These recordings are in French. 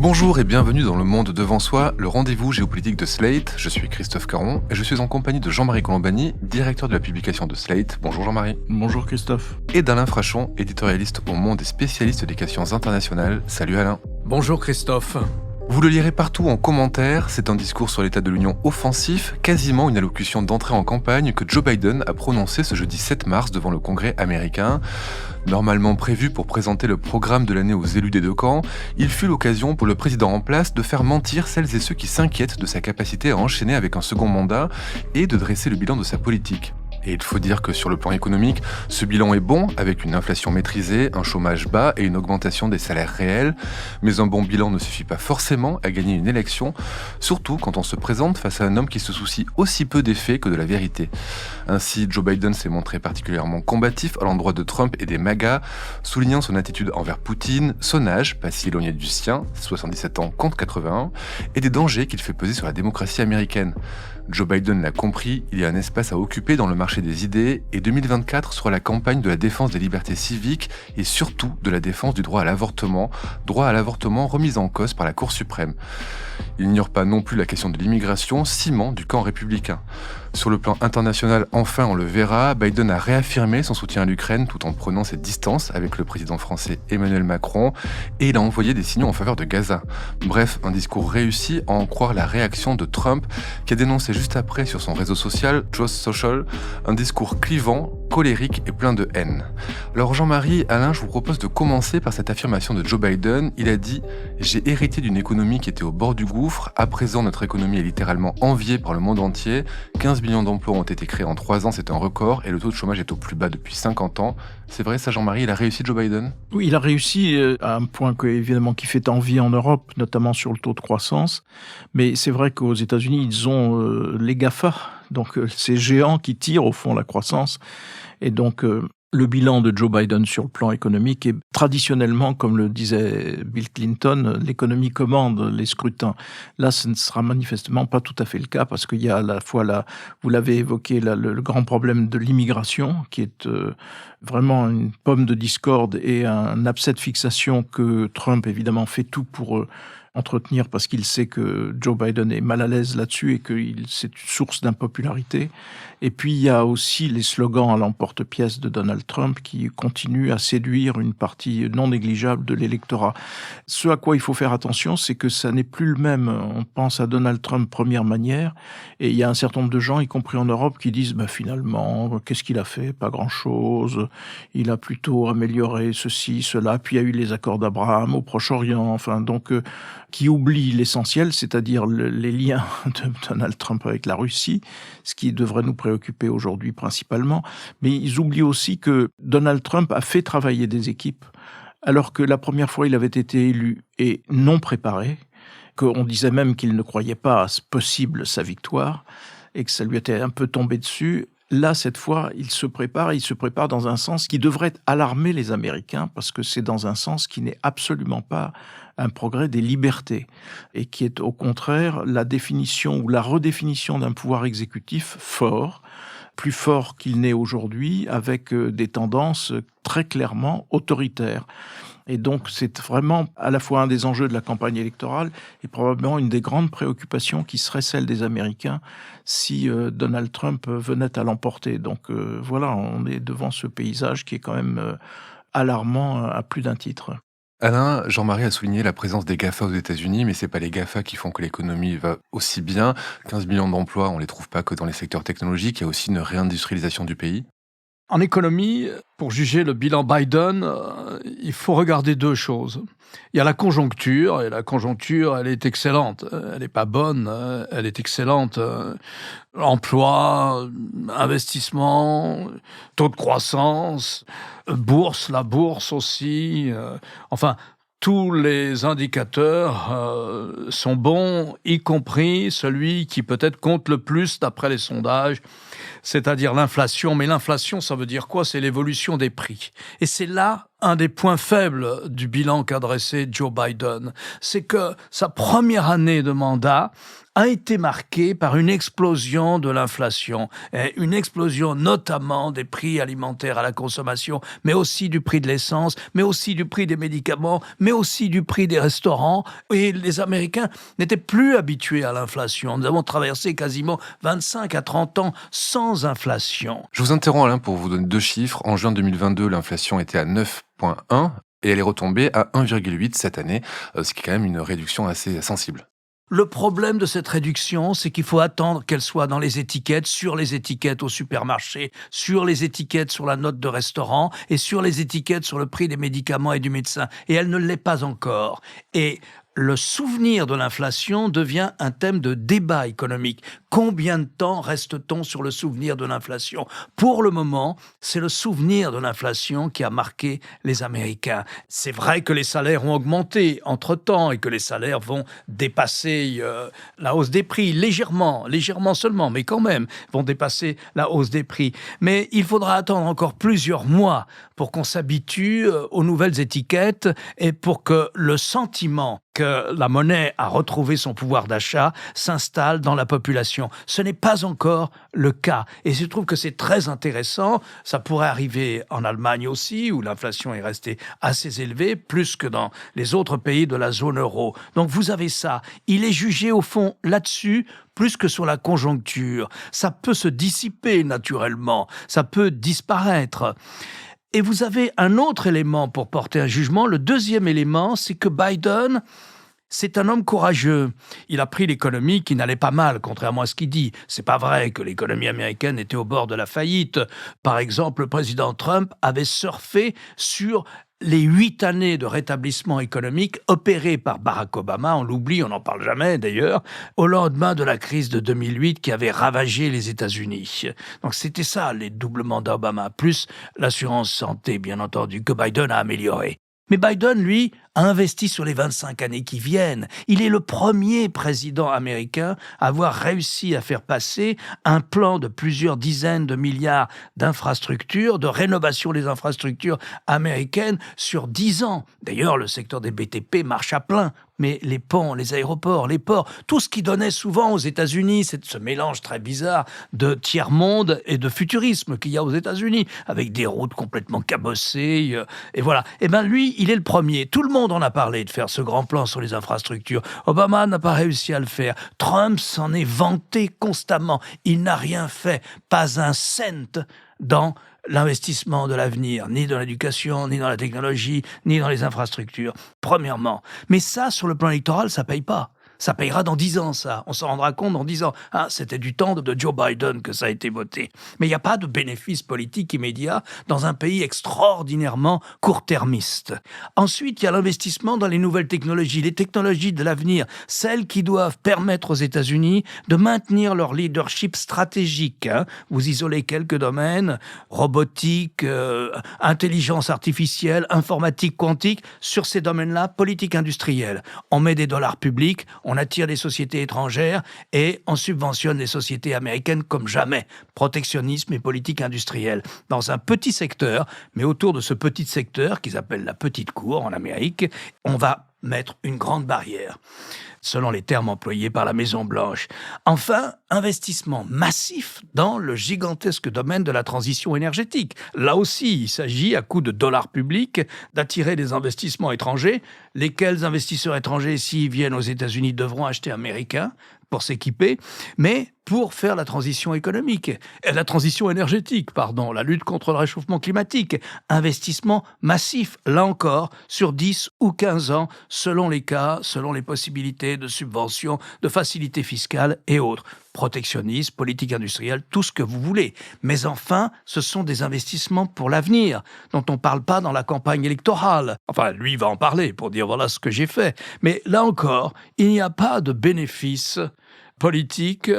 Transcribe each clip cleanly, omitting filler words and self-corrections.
Bonjour et bienvenue dans Le Monde Devant Soi, le rendez-vous géopolitique de Slate. Je suis Christophe Caron et je suis en compagnie de Jean-Marie Colombani, directeur de la publication de Slate. Bonjour Jean-Marie. Bonjour Christophe. Et d'Alain Frachon, éditorialiste au Monde et spécialiste des questions internationales. Salut Alain. Bonjour Christophe. Vous le lirez partout en commentaire, c'est un discours sur l'état de l'Union offensif, quasiment une allocution d'entrée en campagne que Joe Biden a prononcée ce jeudi 7 mars devant le Congrès américain. Normalement prévu pour présenter le programme de l'année aux élus des deux camps, il fut l'occasion pour le président en place de faire mentir celles et ceux qui s'inquiètent de sa capacité à enchaîner avec un second mandat et de dresser le bilan de sa politique. Et il faut dire que sur le plan économique, ce bilan est bon, avec une inflation maîtrisée, un chômage bas et une augmentation des salaires réels. Mais un bon bilan ne suffit pas forcément à gagner une élection, surtout quand on se présente face à un homme qui se soucie aussi peu des faits que de la vérité. Ainsi, Joe Biden s'est montré particulièrement combatif à l'endroit de Trump et des MAGA, soulignant son attitude envers Poutine, son âge, pas si éloigné du sien, 77 ans contre 81, et des dangers qu'il fait peser sur la démocratie américaine. Joe Biden l'a compris, il y a un espace à occuper dans le marché des idées et 2024 sera la campagne de la défense des libertés civiques et surtout de la défense du droit à l'avortement remis en cause par la Cour suprême. Il n'ignore pas non plus la question de l'immigration, ciment du camp républicain. Sur le plan international, enfin on le verra, Biden a réaffirmé son soutien à l'Ukraine tout en prenant ses distances avec le président français Emmanuel Macron et il a envoyé des signaux en faveur de Gaza. Bref, un discours réussi à en croire la réaction de Trump qui a dénoncé juste après sur son réseau social, Truth Social, un discours clivant, colérique et plein de haine. Alors Jean-Marie, Alain, je vous propose de commencer par cette affirmation de Joe Biden. Il a dit « J'ai hérité d'une économie qui était au bord du gouffre. À présent, notre économie est littéralement enviée par le monde entier. 15 millions d'emplois ont été créés en 3 ans, c'est un record. Et le taux de chômage est au plus bas depuis 50 ans. » C'est vrai ça, Jean-Marie, il a réussi Joe Biden ? Oui, il a réussi à un point évidemment qui fait envie en Europe, notamment sur le taux de croissance. Mais c'est vrai qu'aux États-Unis, ils ont les GAFA, donc ces géants qui tirent au fond la croissance. Et donc le bilan de Joe Biden sur le plan économique est traditionnellement, comme le disait Bill Clinton, l'économie commande les scrutins. Là, ce ne sera manifestement pas tout à fait le cas parce qu'il y a à la fois, vous l'avez évoqué, le grand problème de l'immigration qui est vraiment une pomme de discorde et un abcès de fixation que Trump évidemment fait tout pour entretenir parce qu'il sait que Joe Biden est mal à l'aise là-dessus et que c'est une source d'impopularité. Et puis, il y a aussi les slogans à l'emporte-pièce de Donald Trump qui continuent à séduire une partie non négligeable de l'électorat. Ce à quoi il faut faire attention, c'est que ça n'est plus le même. On pense à Donald Trump première manière et il y a un certain nombre de gens, y compris en Europe, qui disent finalement, qu'est-ce qu'il a fait ? Pas grand-chose. Il a plutôt amélioré ceci, cela. Puis il y a eu les accords d'Abraham au Proche-Orient. Qui oublie l'essentiel, c'est-à-dire les liens de Donald Trump avec la Russie, ce qui devrait nous préoccuper aujourd'hui principalement. Mais ils oublient aussi que Donald Trump a fait travailler des équipes, alors que la première fois il avait été élu et non préparé, qu'on disait même qu'il ne croyait pas possible sa victoire, et que ça lui était un peu tombé dessus. Là, cette fois, il se prépare dans un sens qui devrait alarmer les Américains, parce que c'est dans un sens qui n'est absolument pas un progrès des libertés, et qui est au contraire la définition ou la redéfinition d'un pouvoir exécutif fort, plus fort qu'il n'est aujourd'hui, avec des tendances très clairement autoritaires. Et donc, c'est vraiment à la fois un des enjeux de la campagne électorale et probablement une des grandes préoccupations qui serait celle des Américains si Donald Trump venait à l'emporter. Donc voilà, on est devant ce paysage qui est quand même alarmant à plus d'un titre. Alain, Jean-Marie a souligné la présence des GAFA aux États-Unis, mais c'est pas les GAFA qui font que l'économie va aussi bien. 15 millions d'emplois, on les trouve pas que dans les secteurs technologiques, il y a aussi une réindustrialisation du pays. En économie, pour juger le bilan Biden, il faut regarder 2 choses. Il y a la conjoncture, et la conjoncture, elle est excellente. Elle n'est pas bonne, elle est excellente. Emploi, investissement, taux de croissance, la bourse aussi. Tous les indicateurs sont bons, y compris celui qui peut-être compte le plus d'après les sondages, c'est-à-dire l'inflation. Mais l'inflation, ça veut dire quoi? C'est l'évolution des prix. Et c'est là un des points faibles du bilan qu'a dressé Joe Biden. C'est que sa première année de mandat a été marquée par une explosion de l'inflation, et une explosion notamment des prix alimentaires à la consommation, mais aussi du prix de l'essence, mais aussi du prix des médicaments, mais aussi du prix des restaurants. Et les Américains n'étaient plus habitués à l'inflation. Nous avons traversé quasiment 25 à 30 ans sans inflation. Je vous interromps Alain pour vous donner 2 chiffres. En juin 2022, l'inflation était à 9,1 et elle est retombée à 1,8 cette année, ce qui est quand même une réduction assez sensible. Le problème de cette réduction, c'est qu'il faut attendre qu'elle soit dans les étiquettes, sur les étiquettes au supermarché, sur les étiquettes sur la note de restaurant et sur les étiquettes sur le prix des médicaments et du médecin. Et elle ne l'est pas encore. Et le souvenir de l'inflation devient un thème de débat économique. Combien de temps reste-t-on sur le souvenir de l'inflation? Pour le moment, c'est le souvenir de l'inflation qui a marqué les Américains. C'est vrai que les salaires ont augmenté entre-temps et que les salaires vont dépasser la hausse des prix légèrement seulement, mais quand même vont dépasser la hausse des prix. Mais il faudra attendre encore plusieurs mois pour qu'on s'habitue aux nouvelles étiquettes et pour que le sentiment que la monnaie a retrouvé son pouvoir d'achat s'installe dans la population. Ce n'est pas encore le cas. Et je trouve que c'est très intéressant. Ça pourrait arriver en Allemagne aussi, où l'inflation est restée assez élevée, plus que dans les autres pays de la zone euro. Donc vous avez ça. Il est jugé au fond là-dessus, plus que sur la conjoncture. Ça peut se dissiper naturellement. Ça peut disparaître. Et vous avez un autre élément pour porter un jugement. Le deuxième élément, c'est que Biden, c'est un homme courageux. Il a pris l'économie qui n'allait pas mal, contrairement à ce qu'il dit. C'est pas vrai que l'économie américaine était au bord de la faillite. Par exemple, le président Trump avait surfé sur les 8 années de rétablissement économique opérées par Barack Obama, on l'oublie, on n'en parle jamais d'ailleurs, au lendemain de la crise de 2008 qui avait ravagé les États-Unis. Donc c'était ça, les doubles mandats Obama, plus l'assurance santé, bien entendu, que Biden a amélioré. Mais Biden, lui, a investi sur les 25 années qui viennent. Il est le premier président américain à avoir réussi à faire passer un plan de plusieurs dizaines de milliards d'infrastructures, de rénovation des infrastructures américaines sur 10 ans. D'ailleurs, le secteur des BTP marche à plein. Mais les ponts, les aéroports, les ports, tout ce qui donnait souvent aux États-Unis, c'est ce mélange très bizarre de tiers-monde et de futurisme qu'il y a aux États-Unis, avec des routes complètement cabossées, et voilà. Eh bien lui, il est le premier. Tout le monde en a parlé de faire ce grand plan sur les infrastructures. Obama n'a pas réussi à le faire. Trump s'en est vanté constamment. Il n'a rien fait, pas un cent dans l'investissement de l'avenir, ni dans l'éducation, ni dans la technologie, ni dans les infrastructures, premièrement. Mais ça, sur le plan électoral, ça paye pas. Ça payera dans 10 ans, ça. On s'en rendra compte dans 10 ans. Ah, c'était du temps de Joe Biden que ça a été voté. Mais il n'y a pas de bénéfice politique immédiat dans un pays extraordinairement court-termiste. Ensuite, il y a l'investissement dans les nouvelles technologies, les technologies de l'avenir, celles qui doivent permettre aux États-Unis de maintenir leur leadership stratégique. Vous isolez quelques domaines, robotique, intelligence artificielle, informatique quantique, sur ces domaines-là, politique industrielle. On met des dollars publics, on attire des sociétés étrangères et on subventionne les sociétés américaines comme jamais. Protectionnisme et politique industrielle. Dans un petit secteur, mais autour de ce petit secteur, qu'ils appellent la petite cour en Amérique, on va mettre une grande barrière, selon les termes employés par la Maison-Blanche. Enfin, investissement massif dans le gigantesque domaine de la transition énergétique. Là aussi, il s'agit, à coup de dollars publics, d'attirer des investissements étrangers. Lesquels investisseurs étrangers, s'ils viennent aux États-Unis, devront acheter américains pour s'équiper, mais pour faire la transition économique, la transition énergétique, la lutte contre le réchauffement climatique. Investissement massif, là encore, sur 10 ou 15 ans, selon les cas, selon les possibilités de subventions, de facilités fiscales et autres. Protectionnisme, politique industrielle, tout ce que vous voulez. Mais enfin, ce sont des investissements pour l'avenir, dont on ne parle pas dans la campagne électorale. Enfin, lui va en parler pour dire voilà ce que j'ai fait. Mais là encore, il n'y a pas de bénéfice politique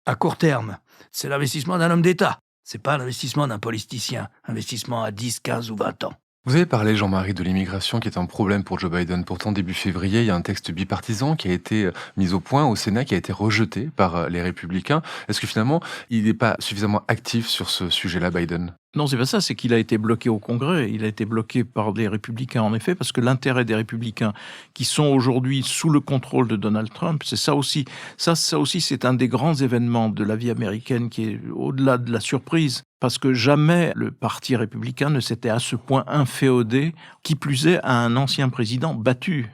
à court terme. C'est l'investissement d'un homme d'État. C'est pas l'investissement d'un politicien. Investissement à 10, 15 ou 20 ans. Vous avez parlé, Jean-Marie, de l'immigration qui est un problème pour Joe Biden. Pourtant, début février, il y a un texte bipartisan qui a été mis au point au Sénat, qui a été rejeté par les Républicains. Est-ce que finalement, il n'est pas suffisamment actif sur ce sujet-là, Biden? Non, c'est pas ça, c'est qu'il a été bloqué au Congrès. Il a été bloqué par les Républicains, en effet, parce que l'intérêt des Républicains, qui sont aujourd'hui sous le contrôle de Donald Trump, c'est ça aussi. Ça aussi, c'est un des grands événements de la vie américaine qui est au-delà de la surprise. Parce que jamais le Parti républicain ne s'était à ce point inféodé, qui plus est à un ancien président battu,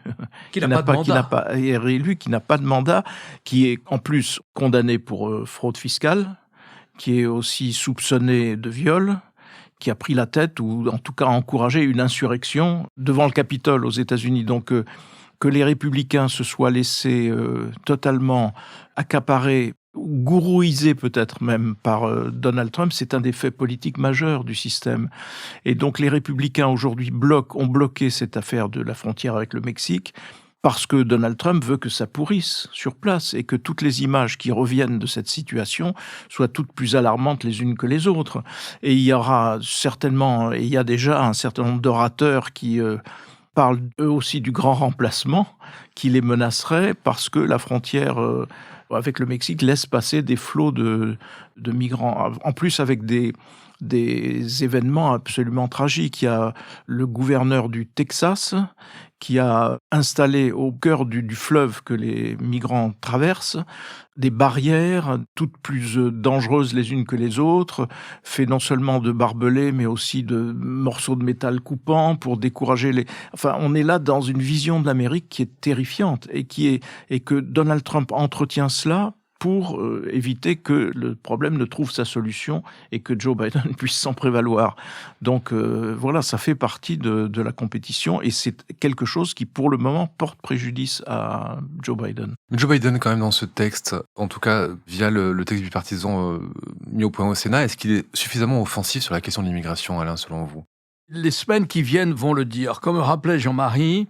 Qui n'a pas de mandat. qui n'a pas réélu, qui n'a pas de mandat, qui est en plus condamné pour fraude fiscale, qui est aussi soupçonné de viol, qui a pris la tête ou en tout cas encouragé une insurrection devant le Capitole aux États-Unis. Donc que les républicains se soient laissés totalement accaparer, gourouisés peut-être même par Donald Trump, c'est un des faits politiques majeurs du système. Et donc les républicains aujourd'hui ont bloqué cette affaire de la frontière avec le Mexique, parce que Donald Trump veut que ça pourrisse sur place et que toutes les images qui reviennent de cette situation soient toutes plus alarmantes les unes que les autres. Et il y aura certainement, et il y a déjà un certain nombre d'orateurs qui parlent eux aussi du grand remplacement qui les menacerait parce que la frontière avec le Mexique laisse passer des flots de migrants. En plus avec des événements absolument tragiques. Il y a le gouverneur du Texas qui a installé au cœur du fleuve que les migrants traversent des barrières toutes plus dangereuses les unes que les autres, fait non seulement de barbelés mais aussi de morceaux de métal coupants pour décourager les... Enfin, on est là dans une vision de l'Amérique qui est terrifiante et que Donald Trump entretient cela pour éviter que le problème ne trouve sa solution et que Joe Biden puisse s'en prévaloir. Donc voilà, ça fait partie de la compétition et c'est quelque chose qui, pour le moment, porte préjudice à Joe Biden. Joe Biden, quand même, dans ce texte, en tout cas via le texte bipartisan mis au point au Sénat, est-ce qu'il est suffisamment offensif sur la question de l'immigration, Alain, selon vous? Les semaines qui viennent vont le dire. Comme le rappelait Jean-Marie,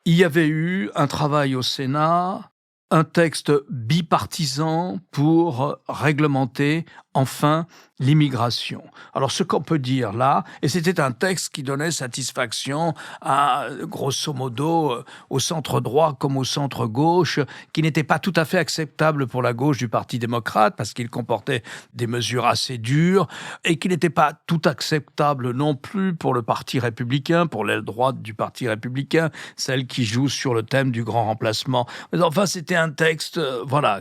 il y avait eu un travail au Sénat, un texte bipartisan pour réglementer enfin l'immigration. Alors ce qu'on peut dire là, et c'était un texte qui donnait satisfaction à, grosso modo, au centre droit comme au centre gauche, qui n'était pas tout à fait acceptable pour la gauche du Parti démocrate, parce qu'il comportait des mesures assez dures, et qui n'était pas tout acceptable non plus pour le Parti républicain, pour l'aile droite du Parti républicain, celle qui joue sur le thème du grand remplacement. Mais enfin, c'était un texte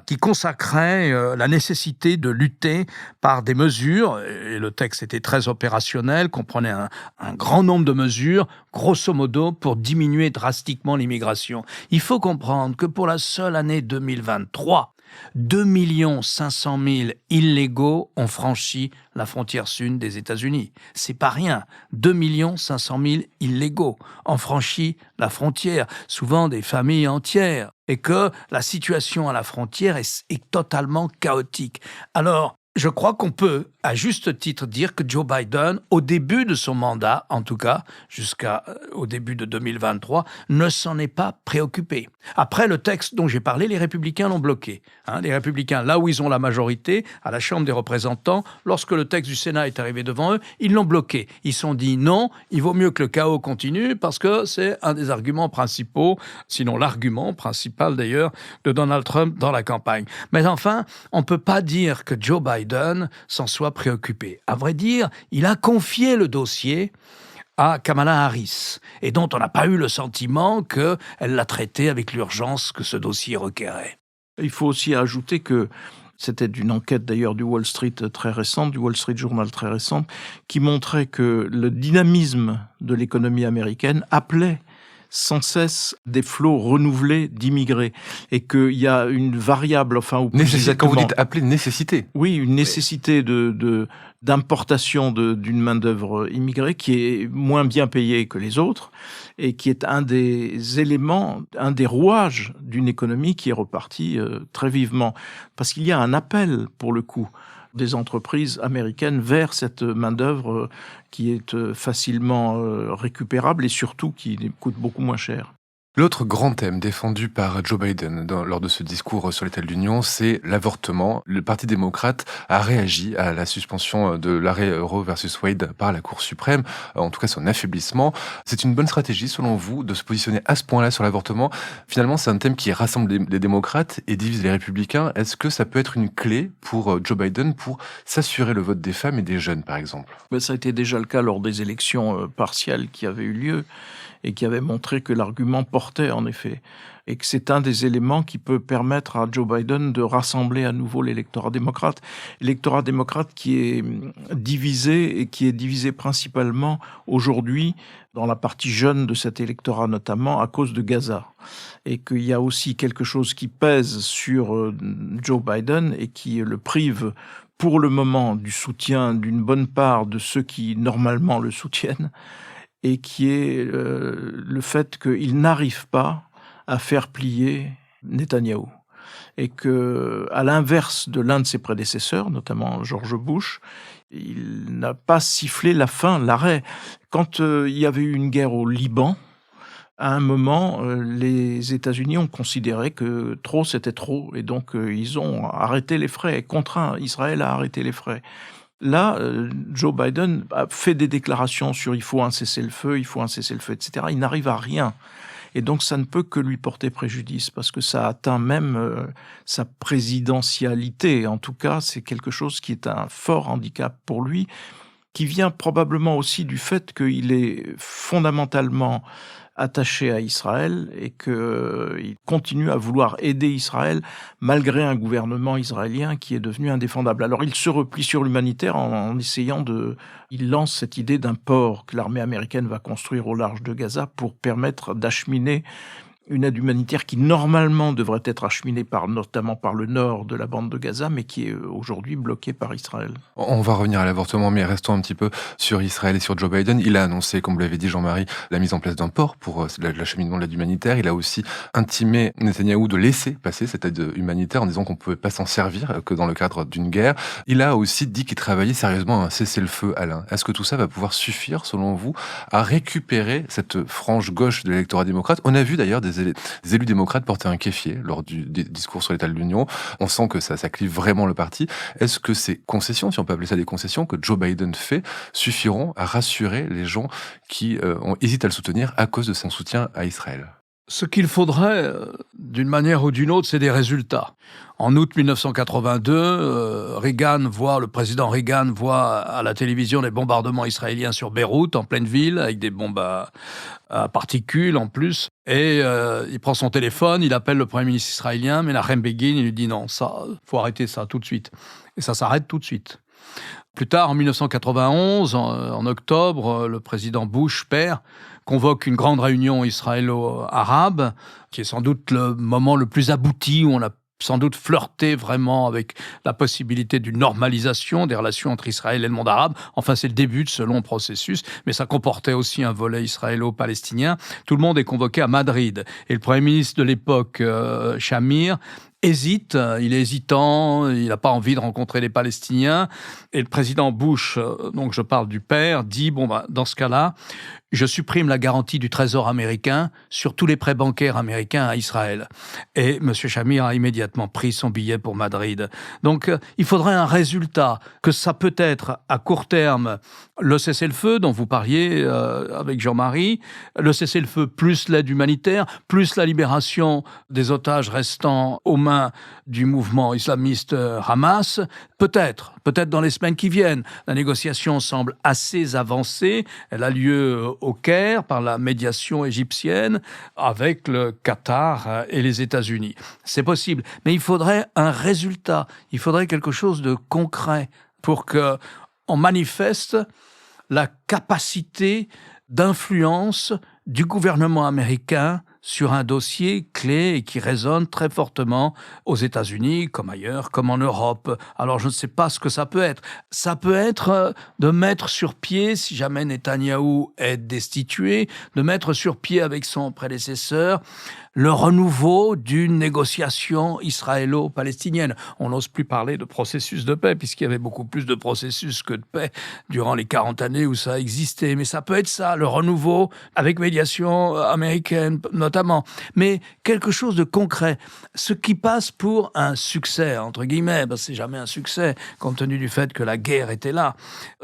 qui consacrait la nécessité de lutter par des mesures, et le texte était très opérationnel, comprenait un grand nombre de mesures, grosso modo, pour diminuer drastiquement l'immigration. Il faut comprendre que pour la seule année 2023, 2 500 000 illégaux ont franchi la frontière sud des États-Unis. C'est pas rien. 2 500 000 illégaux ont franchi la frontière, souvent des familles entières, et que la situation à la frontière est totalement chaotique. Alors, je crois qu'on peut, à juste titre, dire que Joe Biden, au début de son mandat, en tout cas, jusqu'au début de 2023, ne s'en est pas préoccupé. Après, le texte dont j'ai parlé, les républicains l'ont bloqué. Les républicains, là où ils ont la majorité, à la Chambre des représentants, lorsque le texte du Sénat est arrivé devant eux, ils l'ont bloqué. Ils se sont dit non, il vaut mieux que le chaos continue, parce que c'est un des arguments principaux, sinon l'argument principal d'ailleurs, de Donald Trump dans la campagne. Mais enfin, on ne peut pas dire que Joe Biden s'en soit préoccupé. À vrai dire, il a confié le dossier à Kamala Harris, et dont on n'a pas eu le sentiment qu'elle l'a traité avec l'urgence que ce dossier requérait. Il faut aussi ajouter que c'était une enquête d'ailleurs du Wall Street Journal très récente, qui montrait que le dynamisme de l'économie américaine appelait sans cesse des flots renouvelés d'immigrés et qu'il y a une variable, ou plus exactement... Quand vous dites appeler nécessité. Oui, une nécessité d'importation d'une main-d'œuvre immigrée qui est moins bien payée que les autres et qui est un des éléments, un des rouages d'une économie qui est repartie très vivement. Parce qu'il y a un appel, pour le coup, des entreprises américaines vers cette main-d'œuvre qui est facilement récupérable et surtout qui coûte beaucoup moins cher. L'autre grand thème défendu par Joe Biden lors de ce discours sur l'état de l'Union, c'est l'avortement. Le Parti démocrate a réagi à la suspension de l'arrêt Roe versus Wade par la Cour suprême, en tout cas son affaiblissement. C'est une bonne stratégie, selon vous, de se positionner à ce point-là sur l'avortement. Finalement, c'est un thème qui rassemble les démocrates et divise les républicains. Est-ce que ça peut être une clé pour Joe Biden pour s'assurer le vote des femmes et des jeunes, par exemple? Ça a été déjà le cas lors des élections partielles qui avaient eu lieu et qui avaient montré que l'argument portait en effet, et que c'est un des éléments qui peut permettre à Joe Biden de rassembler à nouveau l'électorat démocrate. L'électorat démocrate qui est divisé et qui est divisé principalement aujourd'hui dans la partie jeune de cet électorat notamment à cause de Gaza. Et qu'il y a aussi quelque chose qui pèse sur Joe Biden et qui le prive pour le moment du soutien d'une bonne part de ceux qui normalement le soutiennent, et qui est le fait qu'il n'arrive pas à faire plier Netanyahou. Et que, à l'inverse de l'un de ses prédécesseurs, notamment George Bush, il n'a pas sifflé la fin, l'arrêt. Quand il y avait eu une guerre au Liban, à un moment, les États-Unis ont considéré que trop, c'était trop, et donc ils ont arrêté les frais, contraint Israël à arrêter les frais. Là, Joe Biden a fait des déclarations sur il faut un cessez-le-feu, etc. Il n'arrive à rien. Et donc, ça ne peut que lui porter préjudice, parce que ça atteint même sa présidentialité. En tout cas, c'est quelque chose qui est un fort handicap pour lui, qui vient probablement aussi du fait qu'il est fondamentalement attaché à Israël et qu'il continue à vouloir aider Israël malgré un gouvernement israélien qui est devenu indéfendable. Alors il se replie sur l'humanitaire en essayant il lance cette idée d'un port que l'armée américaine va construire au large de Gaza pour permettre d'acheminer une aide humanitaire qui normalement devrait être acheminée notamment par le nord de la bande de Gaza, mais qui est aujourd'hui bloquée par Israël. On va revenir à l'avortement, mais restons un petit peu sur Israël et sur Joe Biden. Il a annoncé, comme vous l'avez dit Jean-Marie, la mise en place d'un port pour l'acheminement de l'aide humanitaire. Il a aussi intimé Netanyahou de laisser passer cette aide humanitaire en disant qu'on ne pouvait pas s'en servir que dans le cadre d'une guerre. Il a aussi dit qu'il travaillait sérieusement à un cessez-le-feu, Alain. Est-ce que tout ça va pouvoir suffire, selon vous, à récupérer cette frange gauche de l'électorat démocrate? On a vu d'ailleurs des élus démocrates porter un kéfier lors du discours sur l'état de l'Union. On sent que ça clive vraiment le parti. Est-ce que ces concessions, si on peut appeler ça des concessions, que Joe Biden fait, suffiront à rassurer les gens qui hésitent à le soutenir à cause de son soutien à Israël? Ce qu'il faudrait, d'une manière ou d'une autre, c'est des résultats. En août 1982, le président Reagan voit à la télévision les bombardements israéliens sur Beyrouth, en pleine ville, avec des bombes à particules en plus. Et il prend son téléphone, il appelle le Premier ministre israélien, Menachem Begin, il lui dit non, ça, faut arrêter ça tout de suite. Et ça s'arrête tout de suite. Plus tard, en 1991, en octobre, le président Bush père convoque une grande réunion israélo-arabe, qui est sans doute le moment le plus abouti, où on a sans doute flirté vraiment avec la possibilité d'une normalisation des relations entre Israël et le monde arabe. Enfin, c'est le début de ce long processus, mais ça comportait aussi un volet israélo-palestinien. Tout le monde est convoqué à Madrid. Et le Premier ministre de l'époque, Shamir, hésite, il est hésitant, il n'a pas envie de rencontrer les Palestiniens. Et le président Bush, donc je parle du père, dit, dans ce cas-là, je supprime la garantie du Trésor américain sur tous les prêts bancaires américains à Israël. Et M. Shamir a immédiatement pris son billet pour Madrid. Donc, il faudrait un résultat, que ça peut être à court terme le cessez-le-feu dont vous parliez avec Jean-Marie, le cessez-le-feu plus l'aide humanitaire, plus la libération des otages restants aux mains du mouvement islamiste Hamas, peut-être dans les semaines qui viennent. La négociation semble assez avancée. Elle a lieu au Caire par la médiation égyptienne avec le Qatar et les États-Unis. C'est possible, mais il faudrait un résultat. Il faudrait quelque chose de concret pour qu'on manifeste la capacité d'influence du gouvernement américain sur un dossier clé et qui résonne très fortement aux États-Unis, comme ailleurs, comme en Europe. Alors je ne sais pas ce que ça peut être. Ça peut être de mettre sur pied, si jamais Netanyahou est destitué, de mettre sur pied avec son prédécesseur le renouveau d'une négociation israélo-palestinienne. On n'ose plus parler de processus de paix, puisqu'il y avait beaucoup plus de processus que de paix durant les 40 années où ça a existé. Mais ça peut être ça, le renouveau, avec médiation américaine notamment. Mais quelque chose de concret. Ce qui passe pour un succès, entre guillemets, c'est jamais un succès, compte tenu du fait que la guerre était là.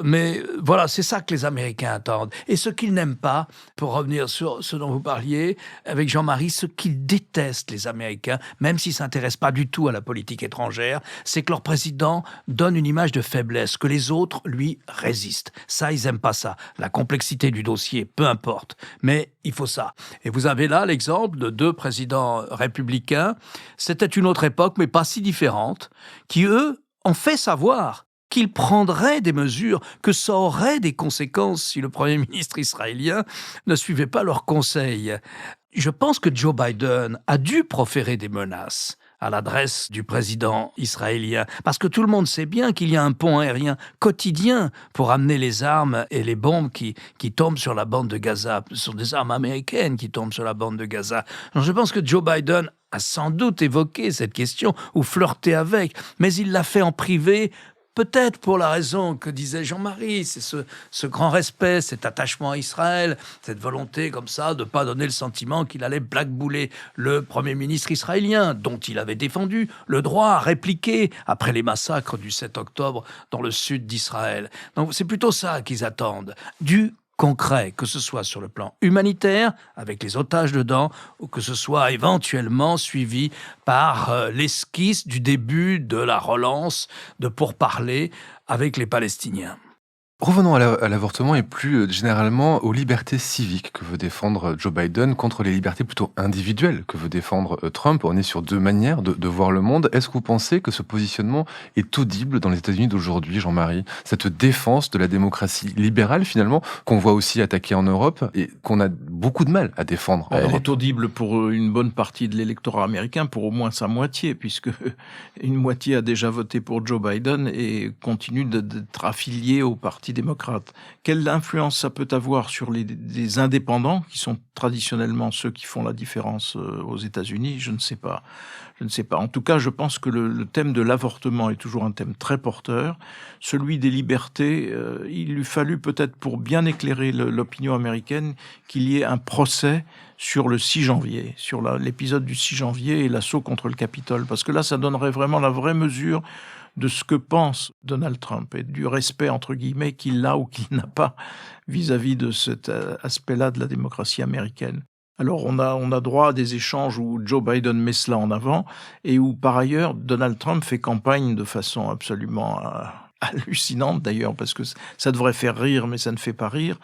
Mais voilà, c'est ça que les Américains attendent. Et ce qu'ils n'aiment pas, pour revenir sur ce dont vous parliez, avec Jean-Marie, ce qu'ils détestent, les Américains, même s'ils ne s'intéressent pas du tout à la politique étrangère, c'est que leur président donne une image de faiblesse, que les autres, lui, résistent. Ça, ils n'aiment pas ça. La complexité du dossier, peu importe. Mais il faut ça. Et vous avez là l'exemple de 2 présidents républicains. C'était une autre époque, mais pas si différente, qui, eux, ont fait savoir qu'ils prendraient des mesures, que ça aurait des conséquences si le Premier ministre israélien ne suivait pas leurs conseils. Je pense que Joe Biden a dû proférer des menaces à l'adresse du président israélien, parce que tout le monde sait bien qu'il y a un pont aérien quotidien pour amener les armes et les bombes qui tombent sur la bande de Gaza. Ce sont des armes américaines qui tombent sur la bande de Gaza. Donc je pense que Joe Biden a sans doute évoqué cette question ou flirté avec, mais il l'a fait en privé. Peut-être pour la raison que disait Jean-Marie, c'est ce grand respect, cet attachement à Israël, cette volonté comme ça de ne pas donner le sentiment qu'il allait blackbouler le Premier ministre israélien, dont il avait défendu le droit à répliquer après les massacres du 7 octobre dans le sud d'Israël. Donc c'est plutôt ça qu'ils attendent, du concret, que ce soit sur le plan humanitaire, avec les otages dedans, ou que ce soit éventuellement suivi par l'esquisse du début de la relance de pourparlers avec les Palestiniens. Revenons à l'avortement et plus généralement aux libertés civiques que veut défendre Joe Biden contre les libertés plutôt individuelles que veut défendre Trump. On est sur 2 manières de voir le monde. Est-ce que vous pensez que ce positionnement est audible dans les États-Unis d'aujourd'hui, Jean-Marie? Cette défense de la démocratie libérale, finalement, qu'on voit aussi attaquer en Europe et qu'on a beaucoup de mal à défendre. Elle est audible pour une bonne partie de l'électorat américain, pour au moins sa moitié, puisque une moitié a déjà voté pour Joe Biden et continue d'être affiliée au parti démocrate. Quelle influence ça peut avoir sur les indépendants, qui sont traditionnellement ceux qui font la différence aux États-Unis? Je ne sais pas. En tout cas, je pense que le thème de l'avortement est toujours un thème très porteur. Celui des libertés, il lui fallut peut-être, pour bien éclairer l'opinion américaine, qu'il y ait un procès sur le 6 janvier, sur l'épisode du 6 janvier et l'assaut contre le Capitole. Parce que là, ça donnerait vraiment la vraie mesure de ce que pense Donald Trump et du respect, entre guillemets, qu'il a ou qu'il n'a pas vis-à-vis de cet aspect-là de la démocratie américaine. Alors, on a droit à des échanges où Joe Biden met cela en avant et où, par ailleurs, Donald Trump fait campagne de façon absolument hallucinante, d'ailleurs, parce que ça devrait faire rire, mais ça ne fait pas rire.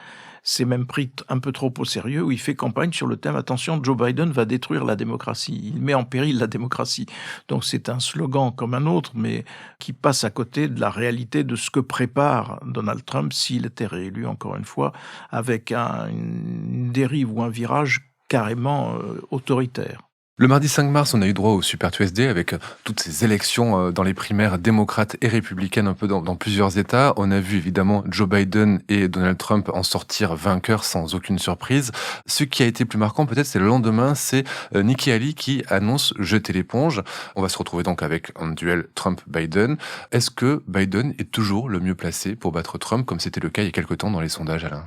C'est même pris un peu trop au sérieux, où il fait campagne sur le thème « Attention, Joe Biden va détruire la démocratie. Il met en péril la démocratie. » Donc c'est un slogan comme un autre, mais qui passe à côté de la réalité de ce que prépare Donald Trump s'il était réélu, encore une fois, avec une dérive ou un virage carrément autoritaire. Le mardi 5 mars, on a eu droit au Super Tuesday avec toutes ces élections dans les primaires démocrates et républicaines un peu dans plusieurs États. On a vu évidemment Joe Biden et Donald Trump en sortir vainqueurs sans aucune surprise. Ce qui a été plus marquant peut-être, c'est le lendemain, c'est Nikki Haley qui annonce jeter l'éponge. On va se retrouver donc avec un duel Trump-Biden. Est-ce que Biden est toujours le mieux placé pour battre Trump, comme c'était le cas il y a quelque temps dans les sondages, Alain ?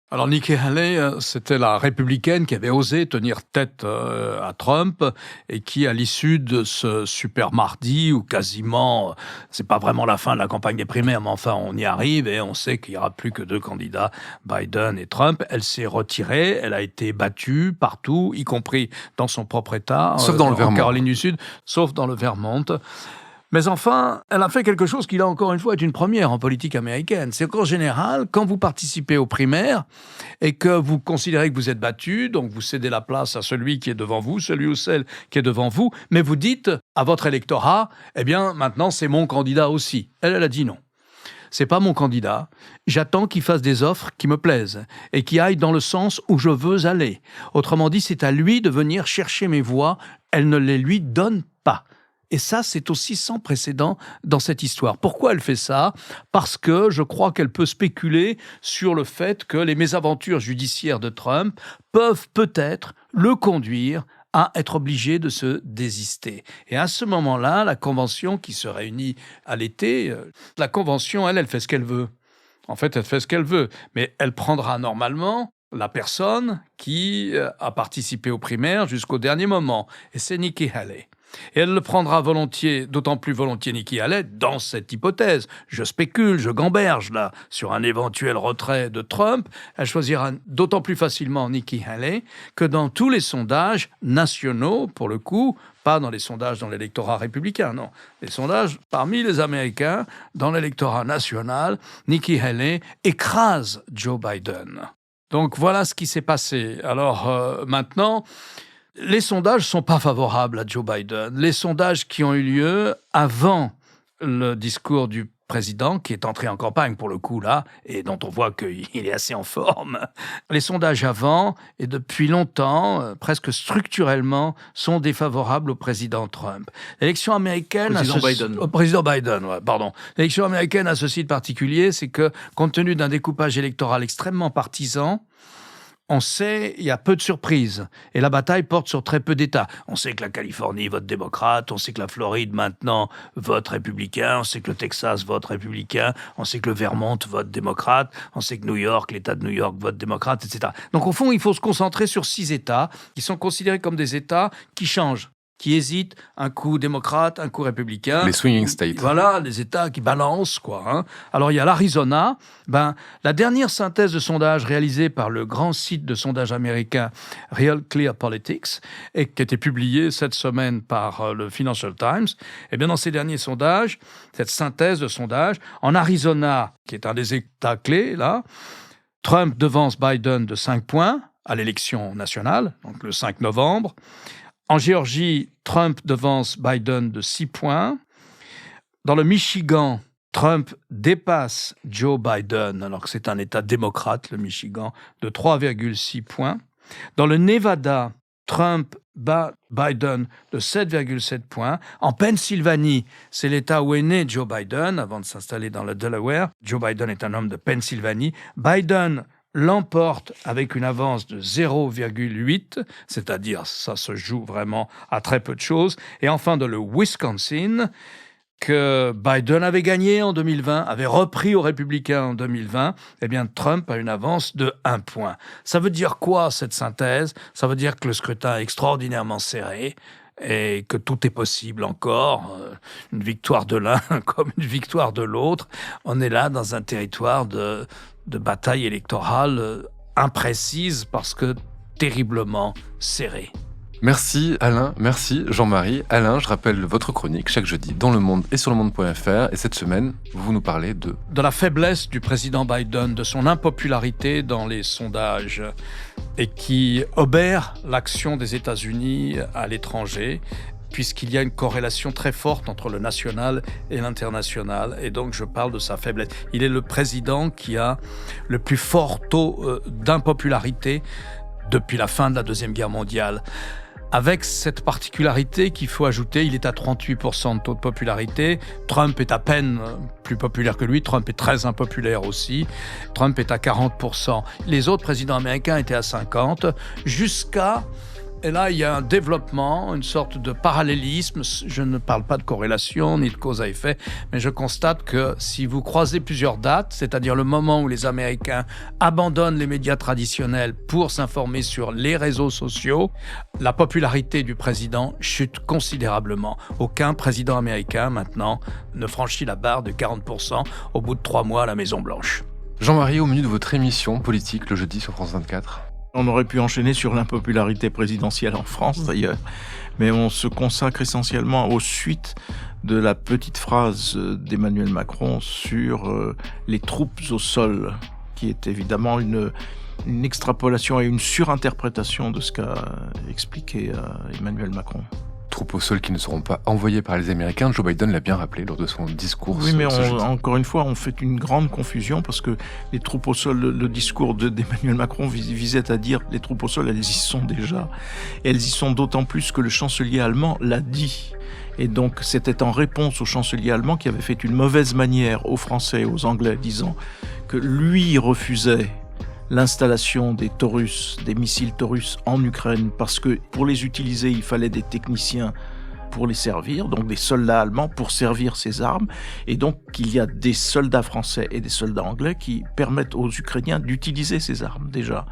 Alors Nikki Haley, c'était la républicaine qui avait osé tenir tête à Trump et qui, à l'issue de ce super mardi, où quasiment, c'est pas vraiment la fin de la campagne des primaires, mais enfin on y arrive et on sait qu'il y aura plus que 2 candidats, Biden et Trump, elle s'est retirée, elle a été battue partout, y compris dans son propre État, sauf dans le Vermont. En Caroline du Sud, sauf dans le Vermont. Mais enfin, elle a fait quelque chose qui, là encore une fois, est une première en politique américaine. C'est qu'en général, quand vous participez aux primaires et que vous considérez que vous êtes battu, donc vous cédez la place à celui qui est devant vous, celui ou celle qui est devant vous, mais vous dites à votre électorat, eh bien, maintenant, c'est mon candidat aussi. Elle a dit non. C'est pas mon candidat. J'attends qu'il fasse des offres qui me plaisent et qui aillent dans le sens où je veux aller. Autrement dit, c'est à lui de venir chercher mes voix. Elle ne les lui donne pas. Et ça, c'est aussi sans précédent dans cette histoire. Pourquoi elle fait ça ? Parce que je crois qu'elle peut spéculer sur le fait que les mésaventures judiciaires de Trump peuvent peut-être le conduire à être obligé de se désister. Et à ce moment-là, la Convention qui se réunit à l'été, la Convention, elle fait ce qu'elle veut. En fait, elle fait ce qu'elle veut, mais elle prendra normalement la personne qui a participé aux primaires jusqu'au dernier moment. Et c'est Nikki Haley. Et elle le prendra volontiers, d'autant plus volontiers Nikki Haley, dans cette hypothèse. Je spécule, je gamberge là, sur un éventuel retrait de Trump. Elle choisira d'autant plus facilement Nikki Haley que dans tous les sondages nationaux, pour le coup, pas dans les sondages dans l'électorat républicain, non. Les sondages parmi les Américains, dans l'électorat national, Nikki Haley écrase Joe Biden. Donc voilà ce qui s'est passé. Alors maintenant, les sondages ne sont pas favorables à Joe Biden. Les sondages qui ont eu lieu avant le discours du président, qui est entré en campagne pour le coup là, et dont on voit qu'il est assez en forme. Les sondages avant, et depuis longtemps, presque structurellement, sont défavorables au président Trump. L'élection américaine... Président Biden, ouais, pardon. L'élection américaine a ceci de particulier, c'est que, compte tenu d'un découpage électoral extrêmement partisan, on sait, il y a peu de surprises. Et la bataille porte sur très peu d'États. On sait que la Californie vote démocrate, on sait que la Floride maintenant vote républicain, on sait que le Texas vote républicain, on sait que le Vermont vote démocrate, on sait que New York, l'État de New York vote démocrate, etc. Donc au fond, il faut se concentrer sur 6 États qui sont considérés comme des États qui changent, qui hésitent, un coup démocrate, un coup républicain. Les swinging states. Voilà, les États qui balancent, quoi. Hein. Alors, il y a l'Arizona. La dernière synthèse de sondage réalisée par le grand site de sondage américain Real Clear Politics, et qui a été publiée cette semaine par le Financial Times, eh bien, dans ces derniers sondages, cette synthèse de sondage, en Arizona, qui est un des États clés, là, Trump devance Biden de 5 points à l'élection nationale, donc le 5 novembre. En Géorgie, Trump devance Biden de 6 points. Dans le Michigan, Trump dépasse Joe Biden, alors que c'est un État démocrate, le Michigan, de 3,6 points. Dans le Nevada, Trump bat Biden de 7,7 points. En Pennsylvanie, c'est l'État où est né Joe Biden, avant de s'installer dans le Delaware. Joe Biden est un homme de Pennsylvanie. Biden l'emporte avec une avance de 0,8, c'est-à-dire ça se joue vraiment à très peu de choses. Et enfin, dans le Wisconsin, que Biden avait gagné en 2020, avait repris aux républicains en 2020, eh bien Trump a une avance de 1 point. Ça veut dire quoi, cette synthèse ? Ça veut dire que le scrutin est extraordinairement serré et que tout est possible encore. Une victoire de l'un comme une victoire de l'autre. On est là dans un territoire de bataille électorale imprécise parce que terriblement serrée. Merci Alain, merci Jean-Marie. Alain, je rappelle votre chronique chaque jeudi dans Le Monde et sur lemonde.fr. Et cette semaine, vous nous parlez de la faiblesse du président Biden, de son impopularité dans les sondages et qui obère l'action des États-Unis à l'étranger, puisqu'il y a une corrélation très forte entre le national et l'international. Et donc, je parle de sa faiblesse. Il est le président qui a le plus fort taux d'impopularité depuis la fin de la Deuxième Guerre mondiale. Avec cette particularité qu'il faut ajouter, il est à 38% de taux de popularité. Trump est à peine plus populaire que lui. Trump est très impopulaire aussi. Trump est à 40%. Les autres présidents américains étaient à 50%, jusqu'à... Et là, il y a un développement, une sorte de parallélisme. Je ne parle pas de corrélation ni de cause à effet, mais je constate que si vous croisez plusieurs dates, c'est-à-dire le moment où les Américains abandonnent les médias traditionnels pour s'informer sur les réseaux sociaux, la popularité du président chute considérablement. Aucun président américain, maintenant, ne franchit la barre de 40% au bout de 3 mois à la Maison-Blanche. Jean-Marie, au menu de votre émission politique le jeudi sur France 24. On aurait pu enchaîner sur l'impopularité présidentielle en France d'ailleurs, mais on se consacre essentiellement aux suites de la petite phrase d'Emmanuel Macron sur les troupes au sol, qui est évidemment une extrapolation et une surinterprétation de ce qu'a expliqué Emmanuel Macron. Troupes au sol qui ne seront pas envoyées par les Américains. Joe Biden l'a bien rappelé lors de son discours. Oui, mais encore une fois, on fait une grande confusion parce que les troupes au sol, le discours d'Emmanuel Macron visait à dire les troupes au sol, elles y sont déjà. Et elles y sont d'autant plus que le chancelier allemand l'a dit. Et donc, c'était en réponse au chancelier allemand qui avait fait une mauvaise manière aux Français et aux Anglais, disant que lui refusait l'installation des Taurus, des missiles Taurus en Ukraine, parce que pour les utiliser, il fallait des techniciens pour les servir, donc des soldats allemands pour servir ces armes. Et donc, il y a des soldats français et des soldats anglais qui permettent aux Ukrainiens d'utiliser ces armes déjà.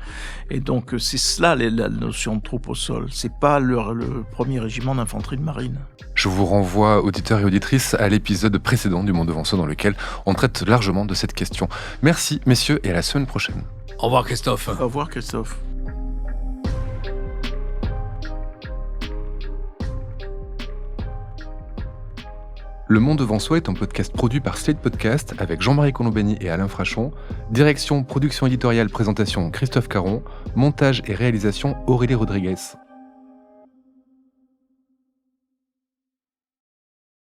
Et donc, c'est cela la notion de troupe au sol. C'est pas le premier régiment d'infanterie de marine. Je vous renvoie, auditeurs et auditrices, à l'épisode précédent du Monde devant soi dans lequel on traite largement de cette question. Merci, messieurs, et à la semaine prochaine. Au revoir, Christophe. Au revoir, Christophe. Le Monde devant soi est un podcast produit par Slate Podcast avec Jean-Marie Colombani et Alain Frachon. Direction, production éditoriale, présentation Christophe Caron. Montage et réalisation Aurélie Rodriguez.